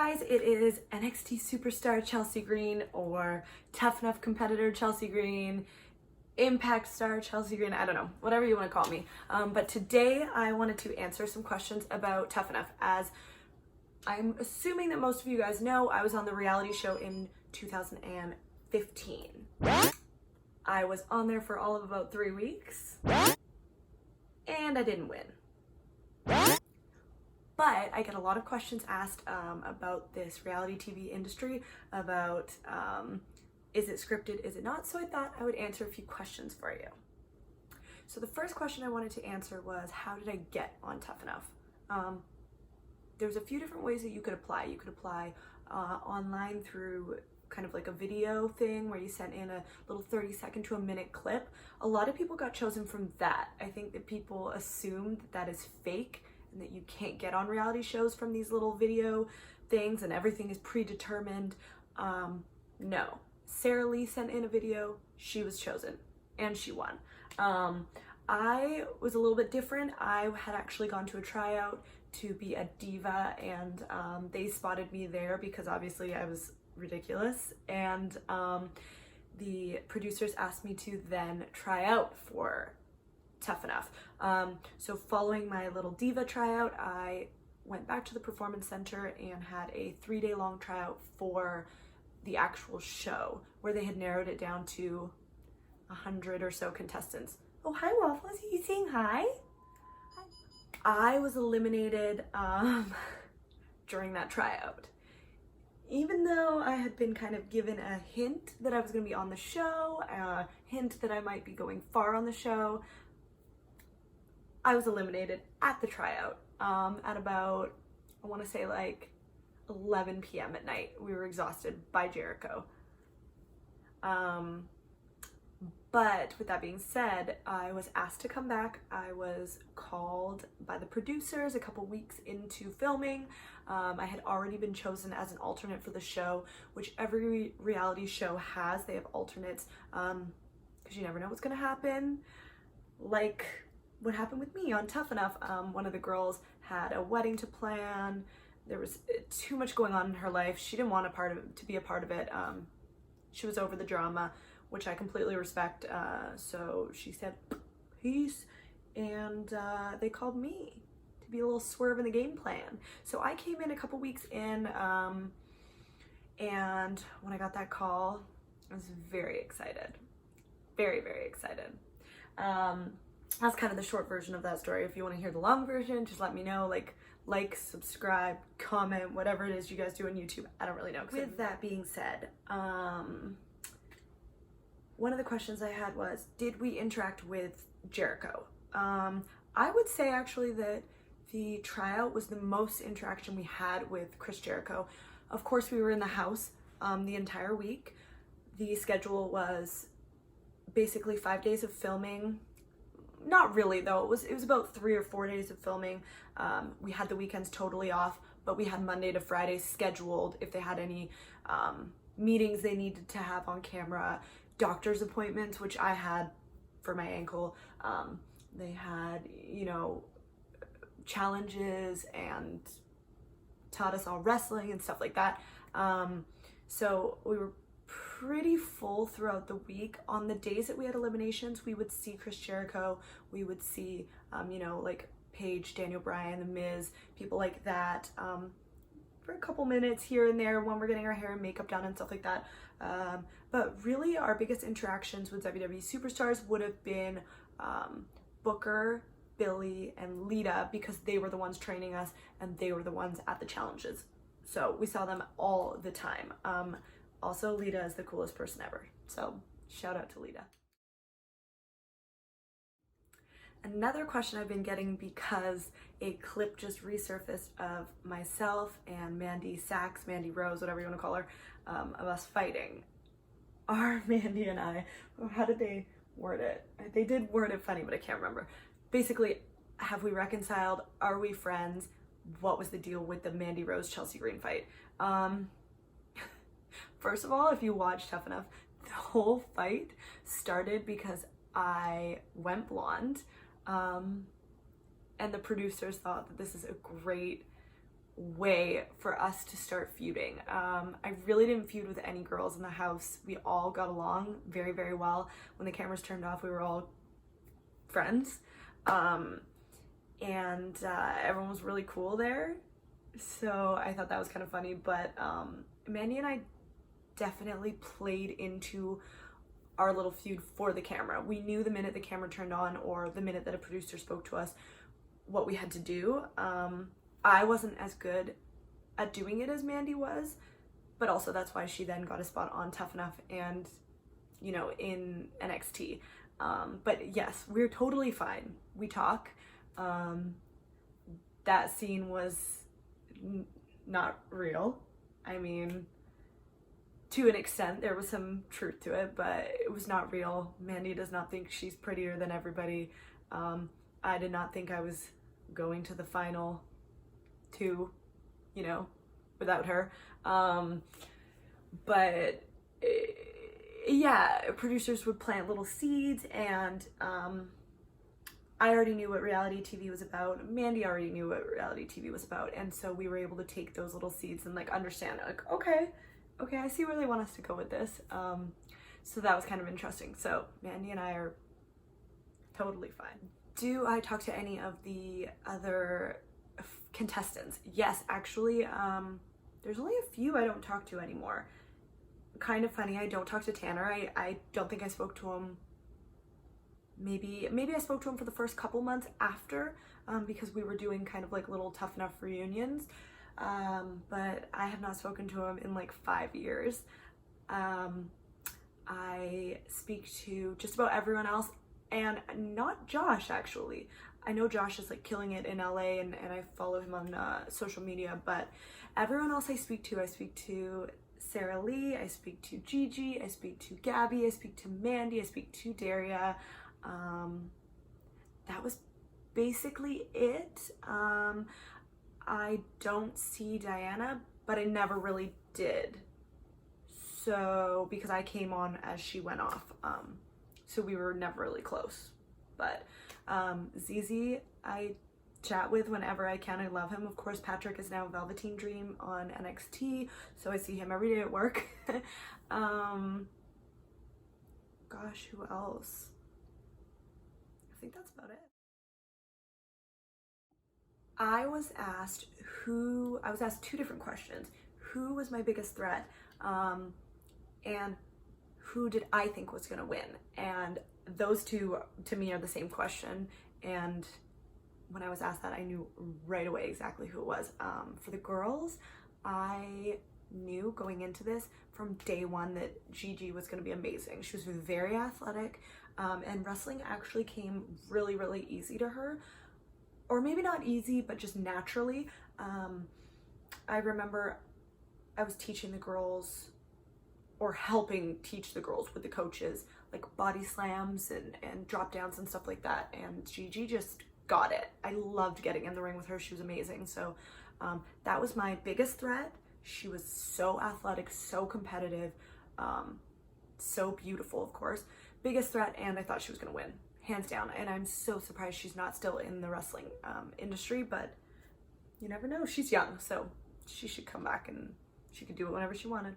guys, it is NXT superstar Chelsea Green, or Tough Enough competitor Chelsea Green, Impact star Chelsea Green, I don't know, whatever you want to call me. But today I wanted to answer some questions about Tough Enough. As I'm assuming that most of you guys know, I was on the reality show in 2015. I was on there for all of about 3 weeks, and I didn't win. But I get a lot of questions asked about this reality TV industry, about is it scripted, is it not? So I thought I would answer a few questions for you. So the first question I wanted to answer was, how did I get on Tough Enough? There's a few different ways that you could apply. You could apply online through kind of like a video thing where you sent in a little 30-second to a minute clip. A lot of people got chosen from that. I think that people assume that that is fake and that you can't get on reality shows from these little video things and everything is predetermined. No. Sarah Lee sent in a video, she was chosen, and she won. I was a little bit different. I had actually gone to a tryout to be a diva, and they spotted me there because obviously I was ridiculous, and the producers asked me to then try out for Tough Enough. So following my little diva tryout, I went back to the performance center and had a 3-day long tryout for the actual show, where they had narrowed it down to 100 or so contestants. Oh, hi Waffles, are you saying hi? I was eliminated during that tryout. Even though I had been kind of given a hint that I was going to be on the show, a hint that I might be going far on the show, I was eliminated at the tryout at about, I want to say like 11 p.m. at night. We were exhausted by Jericho. But with that being said, I was asked to come back. I was called by the producers a couple weeks into filming. I had already been chosen as an alternate for the show, which every reality show has. They have alternates because you never know what's going to happen. Like what happened with me on Tough Enough. One of the girls had a wedding to plan. There was too much going on in her life. She didn't want to be a part of it. She was over the drama, which I completely respect. So she said, peace. And they called me to be a little swerve in the game plan. So I came in a couple weeks in, and when I got that call, I was very excited. Very, very excited. That's kind of the short version of that story. If you want to hear the long version, just let me know. Like, subscribe, comment, whatever it is you guys do on YouTube. I don't really know. With that being said, one of the questions I had was, did we interact with Jericho? I would say actually that the tryout was the most interaction we had with Chris Jericho. Of course, we were in the house the entire week. The schedule was basically 5 days of filming. Not really though, it was about 3 or 4 days of filming. We had the weekends totally off, but we had Monday to Friday scheduled if they had any meetings they needed to have on camera, doctor's appointments, which I had for my ankle. They had, you know, challenges and taught us all wrestling and stuff like that. So we were pretty full throughout the week. On the days that we had eliminations, we would see Chris Jericho, we would see, you know, like Paige, Daniel Bryan, The Miz, people like that, for a couple minutes here and there when we're getting our hair and makeup done and stuff like that. But really our biggest interactions with WWE superstars would have been Booker, Billy, and Lita, because they were the ones training us and they were the ones at the challenges. So we saw them all the time. Also, Lita is the coolest person ever. So shout out to Lita. Another question I've been getting, because a clip just resurfaced of myself and Mandy Rose, whatever you want to call her, of us fighting. Are Mandy and I, how did they word it? They did word it funny, but I can't remember. Basically, have we reconciled? Are we friends? What was the deal with the Mandy Rose Chelsea Green fight? First of all, if you watch Tough Enough, the whole fight started because I went blonde, and the producers thought that this is a great way for us to start feuding. I really didn't feud with any girls in the house. We all got along very, very well. When the cameras turned off, we were all friends. And everyone was really cool there. So I thought that was kind of funny, but Mandy and I definitely played into our little feud for the camera. We knew the minute the camera turned on or the minute that a producer spoke to us what we had to do. I wasn't as good at doing it as Mandy was, but also that's why she then got a spot on Tough Enough and, you know, in NXT. But yes, we're totally fine. We talk. That scene was not real. I mean, to an extent, there was some truth to it, but it was not real. Mandy does not think she's prettier than everybody. I did not think I was going to the final two, you know, without her. But yeah, producers would plant little seeds, and I already knew what reality TV was about. Mandy already knew what reality TV was about, and so we were able to take those little seeds and like understand, like, okay, I see where they want us to go with this. So that was kind of interesting. So Mandy and I are totally fine. Do I talk to any of the other contestants? Yes, actually, there's only a few I don't talk to anymore. Kind of funny, I don't talk to Tanner. I don't think I spoke to him. Maybe I spoke to him for the first couple months after, because we were doing kind of like little Tough Enough reunions. But I have not spoken to him in like 5 years. I speak to just about everyone else, and not Josh, actually. I know Josh is like killing it in LA, and I follow him on social media, but everyone else I speak to Sarah Lee, I speak to Gigi, I speak to Gabby, I speak to Mandy, I speak to Daria. That was basically it. I don't see Diana, but I never really did. So, because I came on as she went off. So we were never really close. But ZZ, I chat with whenever I can. I love him. Of course, Patrick is now Velveteen Dream on NXT, so I see him every day at work. Gosh, who else? I think that's about it. I was asked two different questions. Who was my biggest threat? And who did I think was gonna win? And those two to me are the same question. And when I was asked that, I knew right away exactly who it was. For the girls, I knew going into this from day one that Gigi was gonna be amazing. She was very athletic, and wrestling actually came really, really easy to her. Or maybe not easy, but just naturally. I remember I was teaching the girls, or helping teach the girls with the coaches, like body slams and drop downs and stuff like that. And Gigi just got it. I loved getting in the ring with her. She was amazing. So that was my biggest threat. She was so athletic, so competitive, so beautiful, of course. Biggest threat, and I thought she was gonna win, hands down. And I'm so surprised she's not still in the wrestling industry, but you never know. She's young, so she should come back and she could do it whenever she wanted.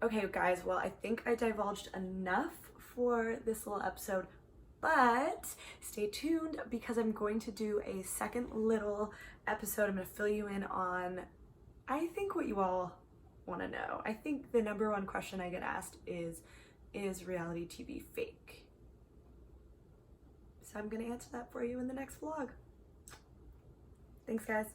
Okay, guys, well, I think I divulged enough for this little episode, but stay tuned because I'm going to do a second little episode. I'm going to fill you in on, I think, what you all want to know. I think the number one question I get asked is reality TV fake? So I'm going to answer that for you in the next vlog. Thanks, guys.